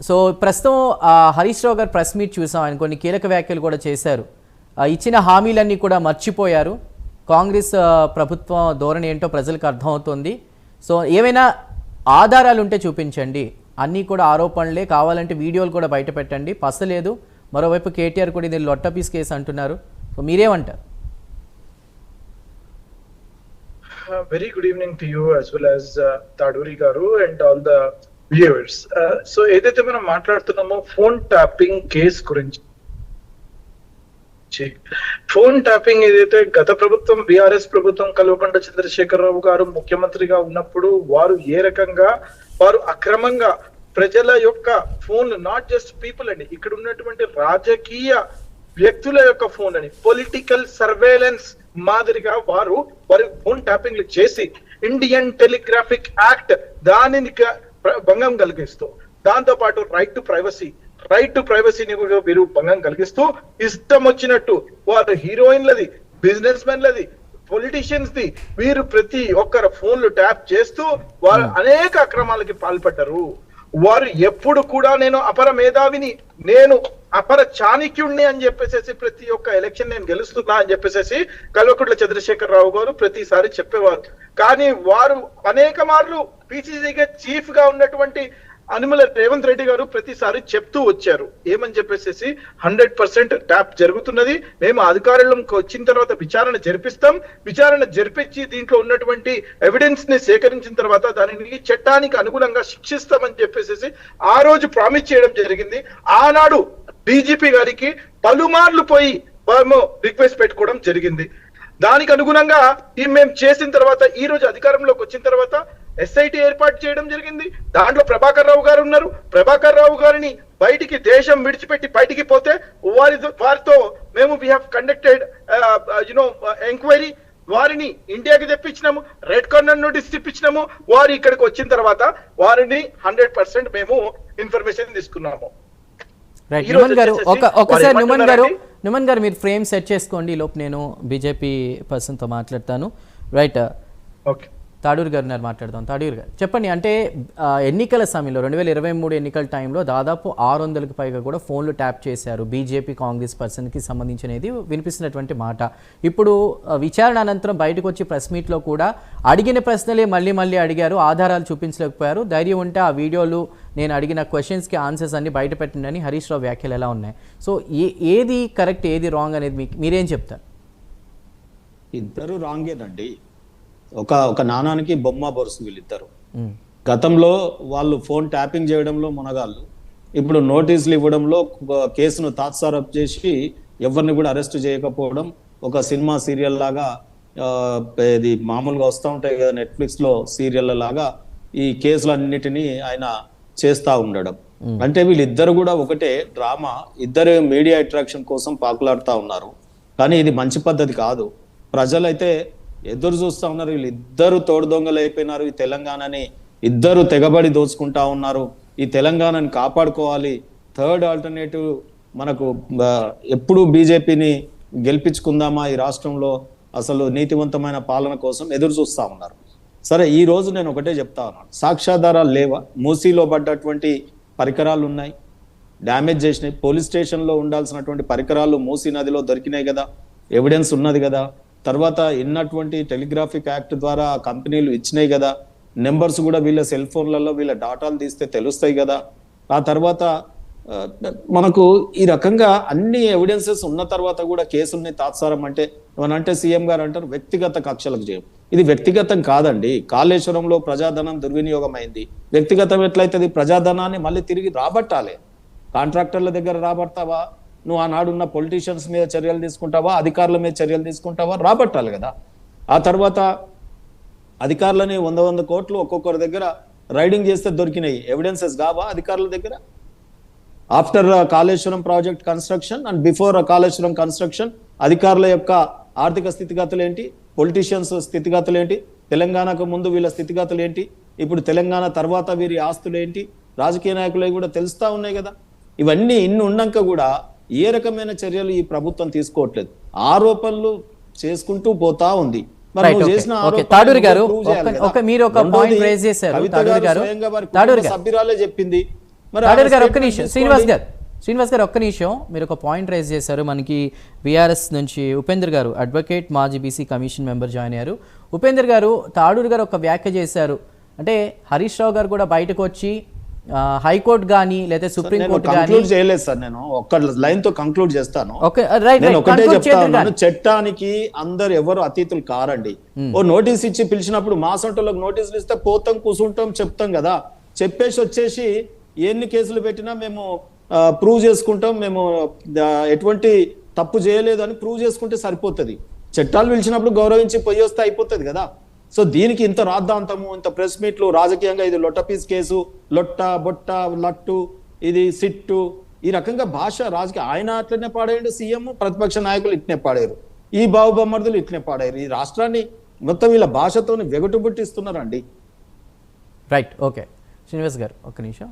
So ప్రస్తుతం హరీష్ రావు గారు press meet చూసాం, ఆయన కొన్ని కీలక వ్యాఖ్యలు కూడా చేశారు. ఇచ్చిన హామీలన్నీ కూడా మర్చిపోయారు. కాంగ్రెస్ ప్రభుత్వం ధోరణి ఏంటో ప్రజలకు అర్థమవుతుంది. సో ఏమైనా ఆధారాలు ఉంటే చూపించండి, అన్నీ కూడా ఆరోపణలే, కావాలంటే వీడియోలు కూడా బయట పెట్టండి, పసలేదు. మరోవైపు కేటీఆర్ కూడా ఇది లొట్టపీస్ కేసు అంటున్నారు. సో మీరేమంటారు? Very good evening to you as well as Taduri garu and all the viewers. So ఏదైతే మనం మాట్లాడుతున్నామో ఫోన్ ట్యాపింగ్ కేసు గురించి, ఫోన్ ట్యాపింగ్ ఏదైతే గత ప్రభుత్వం బీఆర్ఎస్ ప్రభుత్వం కల్వకుంట్ల చంద్రశేఖరరావు గారు ముఖ్యమంత్రిగా ఉన్నప్పుడు వారు ఏ రకంగా వారు అక్రమంగా ప్రజల యొక్క ఫోన్, నాట్ జస్ట్ పీపుల్ అండి, ఇక్కడ ఉన్నటువంటి రాజకీయ వ్యక్తుల యొక్క ఫోన్ అని పొలిటికల్ సర్వేలెన్స్ మాదిరిగా వారి ఫోన్ ట్యాపింగ్లు చేసి ఇండియన్ టెలిగ్రాఫిక్ యాక్ట్ దానిని భంగం కలిగిస్తూ, దాంతో పాటు రైట్ టు ప్రైవసీని కూడా వీరు భంగం కలిగిస్తూ ఇష్టం వచ్చినట్టు వారు హీరోయిన్లది, బిజినెస్ మెన్లది, పొలిటీషియన్స్ ది వీరు ప్రతి ఒక్కరు ఫోన్లు ట్యాప్ చేస్తూ వారు అనేక అక్రమాలకి పాల్పడ్డారు. వారు ఎప్పుడు కూడా నేను అపర మేధావిని, నేను అపర చాణక్యుణ్ణి అని చెప్పేసి ప్రతి ఒక్క ఎలక్షన్ నేను గెలుస్తున్నా అని చెప్పేసి కల్వకుంట్ల చంద్రశేఖరరావు గారు ప్రతిసారి చెప్పేవారు. కానీ వారు అనేక మార్లు పిసిసిగా చీఫ్ గా ఉన్నటువంటి అనుమల రేవంత్ రెడ్డి గారు ప్రతిసారి చెప్తూ వచ్చారు, ఏమని చెప్పేసి 100% ట్యాప్ జరుగుతున్నది, మేము అధికారంలోకి వచ్చిన తర్వాత విచారణ జరిపించి దీంట్లో ఉన్నటువంటి ఎవిడెన్స్ ని సేకరించిన తర్వాత దానిని చట్టానికి అనుగుణంగా శిక్షిస్తామని చెప్పేసి ఆ రోజు ప్రామిస్ చేయడం జరిగింది. ఆనాడు డీజీపీ గారికి పలుమార్లు పోయి మేము రిక్వెస్ట్ పెట్టుకోవడం జరిగింది. దానికి అనుగుణంగా మేము చేసిన తర్వాత ఈ రోజు అధికారంలోకి వచ్చిన తర్వాత ఎస్ఐటి ఏర్పాటు చేయడం జరిగింది. దాంట్లో ప్రభాకర్ రావు గారు ఉన్నారు. ప్రభాకర్ రావు గారిని బయటికి దేశం విడిచిపెట్టి బయటికి పోతే వారితో మేము వీ హావ్ కండక్టెడ్ ఎంక్వైరీ, వారిని ఇండియాకి తెప్పించినాము, రెడ్ కార్నర్ నోటీస్ తెప్పించినాము. వారు ఇక్కడికి వచ్చిన తర్వాత వారిని 100% మేము ఇన్ఫర్మేషన్ తీసుకున్నాము. నుమన్ గారు మీరు ఫ్రేమ్ సెట్ చేసుకోండి, లోపు నేను బీజేపీ పర్సన్ తో మాట్లాడతాను. Right, okay. తాడూరు గారు మాట్లాడదాం. తాడూరు గారు చెప్పండి, అంటే ఎన్నికల సమయంలో 2023 ఎన్నికల టైంలో దాదాపు 600కి పైగా కూడా ఫోన్లు ట్యాప్ చేశారు బీజేపీ కాంగ్రెస్ పర్సన్కి సంబంధించినది వినిపిస్తున్నటువంటి మాట. ఇప్పుడు విచారణ అనంతరం బయటకు వచ్చి ప్రెస్ మీట్లో కూడా అడిగిన ప్రశ్నలే మళ్ళీ అడిగారు, ఆధారాలు చూపించలేకపోయారు. ధైర్యం ఉంటే ఆ వీడియోలు, నేను అడిగిన క్వశ్చన్స్కి ఆన్సర్స్ అన్ని బయట పెట్టండి అని హరీష్ రావు వ్యాఖ్యలు ఎలా ఉన్నాయి? సో ఏది కరెక్ట్, ఏది రాంగ్ అనేది మీరేం చెప్తారు? ఇద్దరు రాంగేనండి. ఒక నాణానికి బొమ్మ బొరుసు వీళ్ళిద్దరు. గతంలో వాళ్ళు ఫోన్ ట్యాపింగ్ చేయడంలో మునగాళ్ళు, ఇప్పుడు నోటీసులు ఇవ్వడంలో కేసును తాత్సారప్ చేసి ఎవరిని కూడా అరెస్ట్ చేయకపోవడం, ఒక సినిమా సీరియల్ లాగా ఇది మామూలుగా వస్తూ ఉంటాయి కదా నెట్ఫ్లిక్స్ లో సీరియల్ లాగా ఈ కేసులన్నిటినీ ఆయన చేస్తా ఉండడం. అంటే వీళ్ళిద్దరు కూడా ఒకటే డ్రామా, ఇద్దరు మీడియా అట్రాక్షన్ కోసం పాకులాడుతూ ఉన్నారు. కానీ ఇది మంచి పద్ధతి కాదు. ప్రజలైతే ఎదురు చూస్తా ఉన్నారు. వీళ్ళిద్దరు తోడు దొంగలు అయిపోయినారు. ఈ తెలంగాణని ఇద్దరు తెగబడి దోచుకుంటా ఉన్నారు. ఈ తెలంగాణని కాపాడుకోవాలి. థర్డ్ ఆల్టర్నేటివ్ మనకు ఎప్పుడు బీజేపీని గెలిపించుకుందామా ఈ రాష్ట్రంలో, అసలు నీతివంతమైన పాలన కోసం ఎదురు చూస్తా ఉన్నారు. సరే, ఈ రోజు నేను ఒకటే చెప్తా ఉన్నాను, సాక్ష్యాధారాలు లేవా? మూసీలో పడ్డటువంటి పరికరాలు ఉన్నాయి, డ్యామేజ్ చేసినాయి. పోలీస్ స్టేషన్లో ఉండాల్సినటువంటి పరికరాలు మూసీ నదిలో దొరికినాయి కదా, ఎవిడెన్స్ ఉన్నది కదా. తర్వాత ఉన్నటువంటి టెలిగ్రాఫిక్ యాక్ట్ ద్వారా కంపెనీలు ఇచ్చినాయి కదా, నెంబర్స్ కూడా వీళ్ళ సెల్ ఫోన్లలో వీళ్ళ డాటాలు తీస్తే తెలుస్తాయి కదా. ఆ తర్వాత మనకు ఈ రకంగా అన్ని ఎవిడెన్సెస్ ఉన్న తర్వాత కూడా కేసుల్ని తాత్సారం అంటే ఏమనంటే సీఎం గారు అంటారు వ్యక్తిగత కక్షలకు చేయం. ఇది వ్యక్తిగతం కాదండి. కాళేశ్వరంలో ప్రజాధనం దుర్వినియోగం అయింది. వ్యక్తిగతం ఎట్లయితే ప్రజాధనాన్ని మళ్ళీ తిరిగి రాబట్టాలి. కాంట్రాక్టర్ల దగ్గర రాబడతావా? నువ్వు ఆనాడున్న పొలిటీషియన్స్ మీద చర్యలు తీసుకుంటావా? అధికారుల మీద చర్యలు తీసుకుంటావా? రాబట్టాలి కదా. ఆ తర్వాత అధికారులని 100 కోట్లు ఒక్కొక్కరి దగ్గర రైడింగ్ చేస్తే దొరికినాయి ఎవిడెన్సెస్ కావా అధికారుల దగ్గర? After Kaleshwaram project construction and before Kaleshwaram construction అధికారుల యొక్క ఆర్థిక స్థితిగతులు ఏంటి, పొలిటీషియన్స్ స్థితిగతులు ఏంటి, తెలంగాణకు ముందు వీళ్ళ స్థితిగతులు ఏంటి, ఇప్పుడు తెలంగాణ తర్వాత వీరి ఆస్తులు ఏంటి, రాజకీయ నాయకులు కూడా తెలుస్తా ఉన్నాయి కదా. ఇవన్నీ ఇన్ని ఉన్నాక కూడా ఏ రకమైన చర్యలు ఈ ప్రభుత్వం తీసుకోవట్లేదు. ఆరోపణలు చేసుకుంటూ పోతా ఉంది. సభ్యురాలే చెప్పింది, తాడేరు గారు ఒక్క నిమిషం, శ్రీనివాస్ గారు ఒక్క నిమిషం, మీరు ఒక పాయింట్ రైజ్ చేశారు. మనకి విఆర్ఎస్ నుంచి ఉపేందర్ గారు, అడ్వకేట్, మాజీ బీసీ కమిషన్ మెంబర్ జాయిన్ అయ్యారు. ఉపేందర్ గారు, తాడూరు గారు ఒక వ్యాఖ్య చేశారు. అంటే హరీష్ రావు గారు కూడా బయటకు వచ్చి హైకోర్టు కానీ లేదా సుప్రీంకోర్టు కంక్లూడ్ చేయలేదు సార్, నేను ఒక్క లైన్ తో కంక్లూడ్ చేస్తాను. రైట్, నేను ఒకటే చెప్తా ఉన్నాను, చట్టానికి అందరు ఎవరు అతీతులు కారండి. ఓ నోటీస్ ఇచ్చి పిలిచినప్పుడు మా సొంటలోకి నోటీసులు ఇస్తే పోతాం, కూసుంటాం, చెప్తాం కదా. చెప్పేసి వచ్చేసి ఎన్ని కేసులు పెట్టినా మేము ప్రూవ్ చేసుకుంటాం, మేము ఎటువంటి తప్పు చేయలేదు అని ప్రూవ్ చేసుకుంటే సరిపోతుంది. చట్టాలు పిలిచినప్పుడు గౌరవించి పొయ్యి వస్తే అయిపోతుంది కదా. సో దీనికి ఇంత రాద్ధాంతము, ఇంత ప్రెస్ మీట్లు, రాజకీయంగా ఇది లొట్టపీస్ కేసు, లొట్ట బొట్ట లట్టు, ఇది సిట్టు, ఈ రకంగా భాష రాజకీయ, ఆయన అట్లనే పాడాడు సీఎం, ప్రతిపక్ష నాయకులు ఇట్నే పాడారు, ఈ బాహుబొమ్మర్దులు ఇట్నే పాడారు. ఈ రాష్ట్రాన్ని మొత్తం వీళ్ళ భాషతో వెగటుబుట్టిస్తున్నారండి. రైట్, ఓకే శ్రీనివాస్ గారు ఒక్క నిమిషం.